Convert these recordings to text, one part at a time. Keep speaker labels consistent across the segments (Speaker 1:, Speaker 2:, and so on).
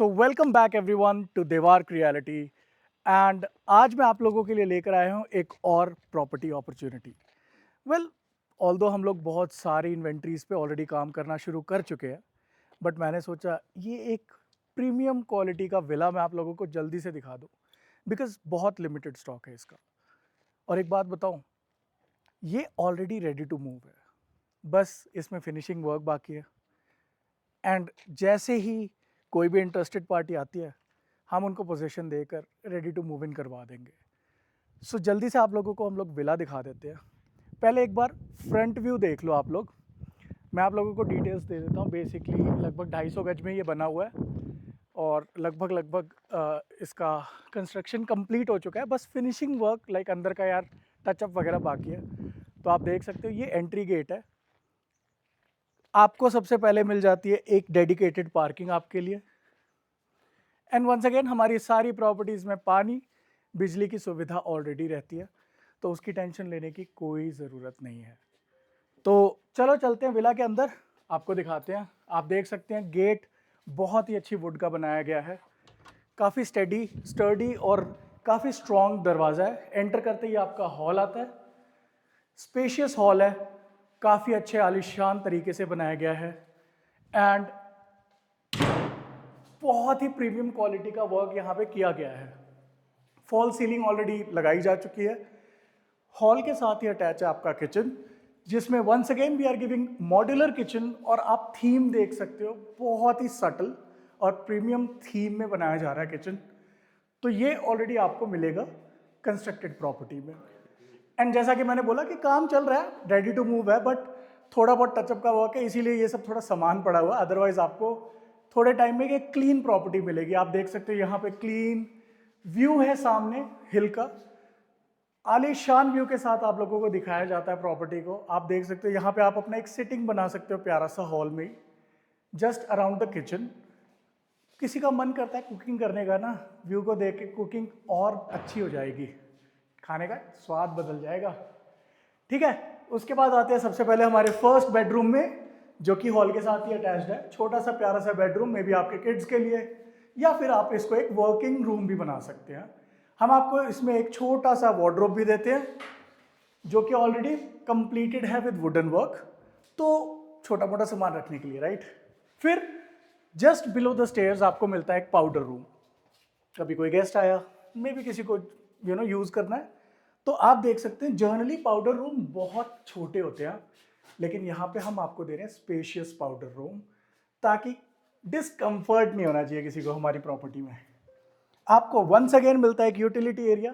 Speaker 1: So welcome back everyone to Devark reality. And आज मैं आप लोगों के लिए लेकर आया हूँ एक और प्रॉपर्टी अपॉर्चुनिटी। वेल, ऑल्दो हम लोग बहुत सारी इन्वेंट्रीज पे ऑलरेडी काम करना शुरू कर चुके हैं, बट मैंने सोचा ये एक प्रीमियम क्वालिटी का विला मैं आप लोगों को जल्दी से दिखा दूँ, बिकॉज बहुत लिमिटेड स्टॉक है इसका। और एक बात बताऊँ, ये ऑलरेडी रेडी टू मूव है, बस इसमें फिनिशिंग वर्क बाकी है। एंड जैसे ही कोई भी इंटरेस्टेड पार्टी आती है, हम उनको पोजीशन देकर रेडी टू मूव इन करवा देंगे। सो जल्दी से आप लोगों को हम लोग विला दिखा देते हैं। पहले एक बार फ्रंट व्यू देख लो आप लोग। मैं आप लोगों को डिटेल्स दे देता हूँ। बेसिकली लगभग 250 गज में ये बना हुआ है और लगभग इसका कंस्ट्रक्शन कंप्लीट हो चुका है, बस फिनिशिंग वर्क लाइक अंदर का यार टचअप वगैरह बाकी है। तो आप देख सकते हो ये एंट्री गेट है। आपको सबसे पहले मिल जाती है एक डेडिकेटेड पार्किंग आपके लिए। एंड वंस अगेन हमारी सारी प्रॉपर्टीज़ में पानी बिजली की सुविधा ऑलरेडी रहती है, तो उसकी टेंशन लेने की कोई ज़रूरत नहीं है। तो चलो चलते हैं विला के अंदर, आपको दिखाते हैं। आप देख सकते हैं गेट बहुत ही अच्छी वुड का बनाया गया है, काफ़ी स्टर्डी और काफ़ी स्ट्रॉन्ग दरवाज़ा है। एंटर करते ही आपका हॉल आता है, स्पेशियस हॉल है, काफ़ी अच्छे आलिशान तरीके से बनाया गया है। एंड बहुत ही प्रीमियम क्वालिटी का वर्क यहाँ पे किया गया है। फॉल सीलिंग ऑलरेडी लगाई जा चुकी है। हॉल के साथ ही अटैच है आपका किचन, जिसमें once again we are giving modular kitchen. और आप थीम देख सकते हो, बहुत ही सटल और प्रीमियम थीम में बनाया जा रहा है किचन। तो ये ऑलरेडी आपको मिलेगा कंस्ट्रक्टेड प्रॉपर्टी में। एंड जैसा कि मैंने बोला कि काम चल रहा है, रेडी टू मूव है, बट थोड़ा बहुत टचअप का वर्क है, इसीलिए ये सब थोड़ा सामान पड़ा हुआ है। अदरवाइज आपको थोड़े टाइम में एक क्लीन प्रॉपर्टी मिलेगी। आप देख सकते हो यहाँ पे क्लीन व्यू है सामने हिल का। आलीशान व्यू के साथ आप लोगों को दिखाया जाता है प्रॉपर्टी को। आप देख सकते हो यहाँ पे आप अपना एक सिटिंग बना सकते हो प्यारा सा हॉल में, जस्ट अराउंड द किचन। किसी का मन करता है कुकिंग करने का ना, व्यू को देख के कुकिंग और अच्छी हो जाएगी, खाने का स्वाद बदल जाएगा। ठीक है, उसके बाद आते हैं सबसे पहले हमारे फर्स्ट बेडरूम में, जो कि हॉल के साथ ही अटैच्ड है। छोटा सा प्यारा सा बेडरूम में भी आपके किड्स के लिए, या फिर आप इसको एक वर्किंग रूम भी बना सकते हैं। हम आपको इसमें एक छोटा सा वार्डरोब भी देते हैं, जो कि ऑलरेडी कंप्लीटेड है विद वुडन वर्क, तो छोटा मोटा सामान रखने के लिए, राइट। फिर जस्ट बिलो द स्टेयर्स आपको मिलता है एक पाउडर रूम। कभी कोई गेस्ट आया, मे भी किसी को यूज़ करना है, तो आप देख सकते हैं जनरली पाउडर रूम बहुत छोटे होते हैं, लेकिन यहाँ पे हम आपको दे रहे हैं स्पेशियस पाउडर रूम, ताकि डिस्कम्फर्ट नहीं होना चाहिए किसी को हमारी प्रॉपर्टी में। आपको वंस अगेन मिलता है एक यूटिलिटी एरिया,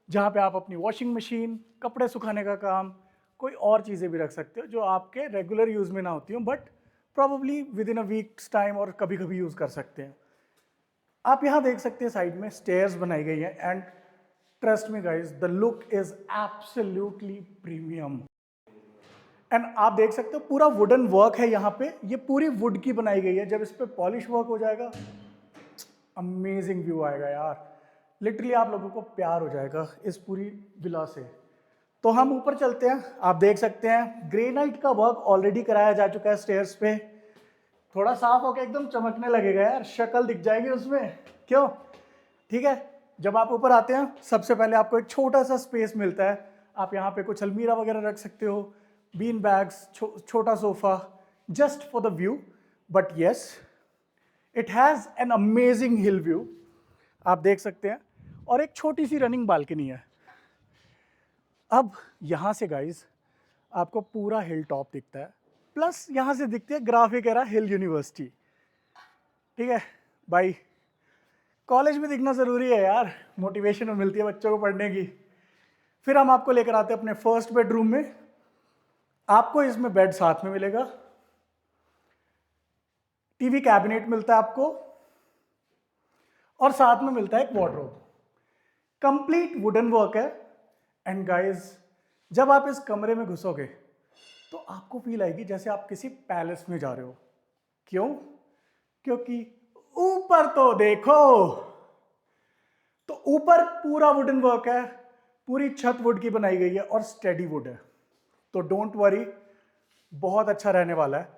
Speaker 1: जहाँ पे आप अपनी वॉशिंग मशीन, कपड़े सुखाने का काम, कोई और चीज़ें भी रख सकते हो जो आपके रेगुलर यूज़ में ना होती हो, but probably with in a weeks time और कभी कभी यूज़ कर सकते हैं। आप यहाँ देख सकते हैं साइड में स्टेयर्स बनाई गई है। And trust me guys, the look is absolutely premium. And आप देख सकते हो पूरा वुडन वर्क है यहाँ पे, ये पूरी वुड की बनाई गई है। जब इस पे पॉलिश वर्क हो जाएगा, अमेजिंग व्यू आएगा यार। लिटरली आप लोगों को प्यार हो जाएगा इस पूरी विला से। तो हम ऊपर चलते हैं। आप देख सकते हैं ग्रेनाइट का वर्क ऑलरेडी कराया जा चुका है स्टेयर्स पे। थोड़ा साफ होकर एकदम चमकने लगेगा यार, शक्ल दिख जाएगी उसमें, क्यों? ठीक है, जब आप ऊपर आते हैं सबसे पहले आपको एक छोटा सा स्पेस मिलता है। आप यहाँ पे कुछ अलमीरा वगैरह रख सकते हो, बीन बैग्स, छोटा sofa, just for the view. But yes, it has an amazing hill view, आप देख सकते हैं। और एक छोटी सी रनिंग बालकनी है। अब यहाँ से गाइज आपको पूरा हिल टॉप दिखता है, प्लस यहाँ से दिखती है ग्राफिक एरा हिल यूनिवर्सिटी। ठीक है भाई, कॉलेज में दिखना ज़रूरी है यार, मोटिवेशन मिलती है बच्चों को पढ़ने की। फिर हम आपको लेकर आते हैं अपने फर्स्ट बेडरूम में। आपको इसमें बेड साथ में मिलेगा, टीवी कैबिनेट मिलता है आपको, और साथ में मिलता है एक वार्डरोब। कंप्लीट वुडन वर्क है। एंड गाइस, जब आप इस कमरे में घुसोगे तो आपको फील आएगी जैसे आप किसी पैलेस में जा रहे हो। क्यों? क्योंकि ऊपर तो देखो, तो ऊपर पूरा वुडन वर्क है, पूरी छत वुड की बनाई गई है और स्टेडी वुड है। तो डोंट वरी, बहुत अच्छा रहने वाला है।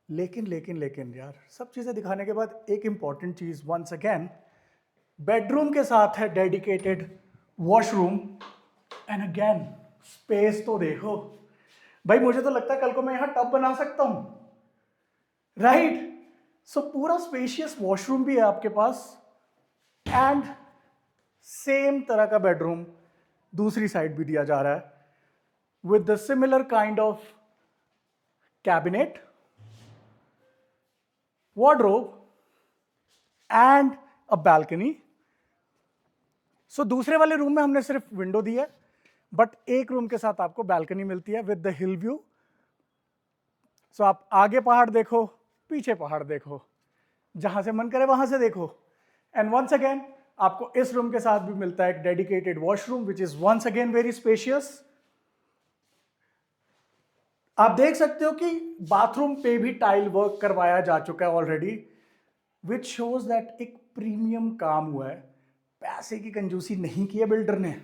Speaker 1: लेकिन यार, सब चीज़ें दिखाने के बाद एक इंपॉर्टेंट चीज़, वंस अगेन, बेडरूम के साथ है dedicated washroom. And again space तो देखो भाई, मुझे तो लगता है कल को मैं यहाँ टब बना सकता हूँ, राइट? सो पूरा स्पेशियस वॉशरूम भी है आपके पास, एंड सेम तरह का बेडरूम दूसरी साइड भी दिया जा रहा है with the similar kind of cabinet, wardrobe and a balcony. सो दूसरे वाले रूम में हमने सिर्फ विंडो दी है, बट एक रूम के साथ आपको बैल्कनी मिलती है विद द हिल व्यू। सो आप आगे पहाड़ देखो, पीछे पहाड़ देखो, जहां से मन करे वहां से देखो। एंड वंस अगेन आपको इस रूम के साथ भी मिलता है एक dedicated washroom which is once again very spacious. आप देख सकते हो कि बाथरूम पे भी टाइल वर्क करवाया जा चुका है ऑलरेडी, विच शोज दैट एक प्रीमियम काम हुआ है, पैसे की कंजूसी नहीं की है बिल्डर ने।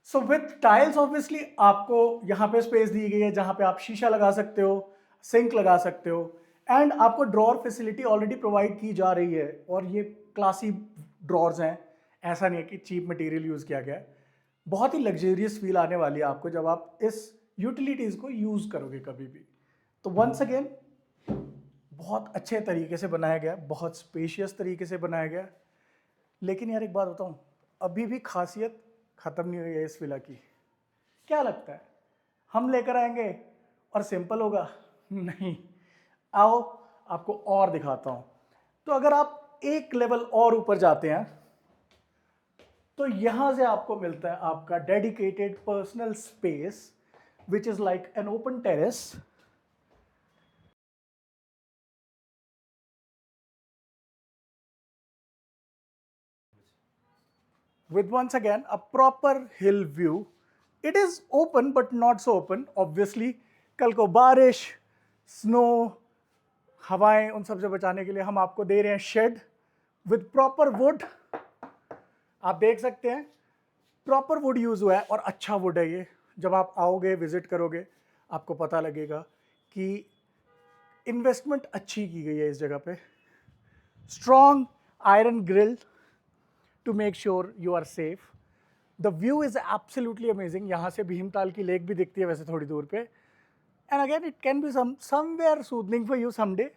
Speaker 1: सो विथ टाइल्स ऑब्वियसली आपको यहाँ पे स्पेस दी गई है जहाँ पे आप शीशा लगा सकते हो, सिंक लगा सकते हो, एंड आपको ड्रॉर फैसिलिटी ऑलरेडी प्रोवाइड की जा रही है। और ये क्लासी ड्रॉर्स हैं, ऐसा नहीं है कि चीप मटेरियल यूज़ किया गया है। बहुत ही लग्जरियस फील आने वाली है आपको जब आप इस यूटिलिटीज़ को यूज़ करोगे कभी भी। तो वंस अगेन बहुत अच्छे तरीके से बनाया गया, बहुत स्पेशियस तरीके से बनाया गया। लेकिन यार एक बात बताऊं, अभी भी खासियत ख़त्म नहीं हुई है इस विला की। क्या लगता है हम लेकर आएंगे और सिंपल होगा? नहीं, आओ आपको और दिखाता हूं। तो अगर आप एक लेवल और ऊपर जाते हैं तो यहां से आपको मिलता है आपका dedicated personal space which is like an open terrace with once again a proper hill view. It is open but not so open obviously. कल को बारिश, स्नो, हवाएं, उन सब से बचाने के लिए हम आपको दे रहे हैं शेड विद प्रॉपर वुड। आप देख सकते हैं प्रॉपर वुड यूज हुआ है और अच्छा वुड है ये। जब आप आओगे, विजिट करोगे, आपको पता लगेगा कि इन्वेस्टमेंट अच्छी की गई है इस जगह पे। Strong iron grill to make sure you are safe. The view is absolutely amazing. यहाँ से भीमताल की लेक भी दिखती है वैसे थोड़ी दूर पे। And again it can be somewhere soothing for you someday.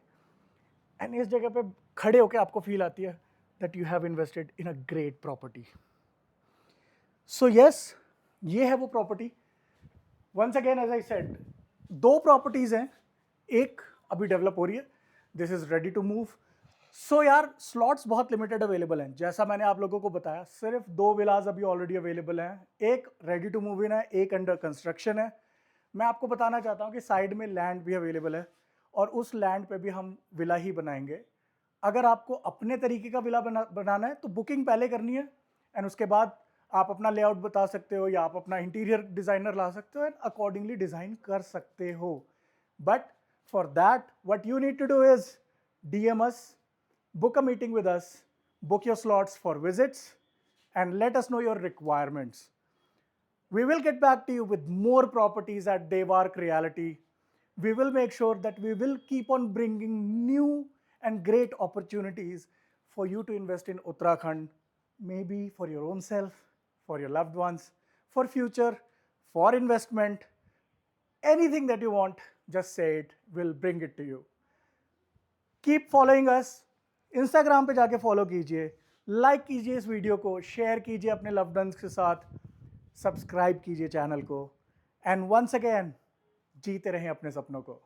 Speaker 1: And इस जगह पे खड़े होके आपको फील आती है that you have invested in a great property. So yes, ये है वो property. Once again as I said, दो प्रॉपर्टीज हैं, एक अभी डेवलप हो रही है, this is ready to move. So यार स्लॉट्स बहुत लिमिटेड अवेलेबल हैं, जैसा मैंने आप लोगों को बताया। सिर्फ दो विलाज अभी ऑलरेडी अवेलेबल हैं, एक रेडी टू मूव इन है, एक अंडर कंस्ट्रक्शन है। मैं आपको बताना चाहता हूँ कि साइड में लैंड भी अवेलेबल है और उस लैंड पे भी हम विला ही बनाएंगे। अगर आपको अपने तरीके का विला बनाना है तो बुकिंग पहले करनी है, एंड उसके बाद आप अपना लेआउट बता सकते हो या आप अपना इंटीरियर डिज़ाइनर ला सकते हो एंड अकॉर्डिंगली डिज़ाइन कर सकते हो। But for that what you need to do is DM us, book a meeting with us, book your slots for visits, and let us know your requirements. We will get back to you with more properties at Devark Realty. We will make sure that we will keep on bringing new and great opportunities for you to invest in Uttarakhand, maybe for your own self, for your loved ones, for future, for investment. Anything that you want, just say it, we'll bring it to you. Keep following us. Instagram पे जाके follow कीजिए, like कीजिए इस video को, share कीजिए अपने loved ones के साथ, सब्सक्राइब कीजिए चैनल को, एंड वंस अगेन जीते रहें अपने सपनों को।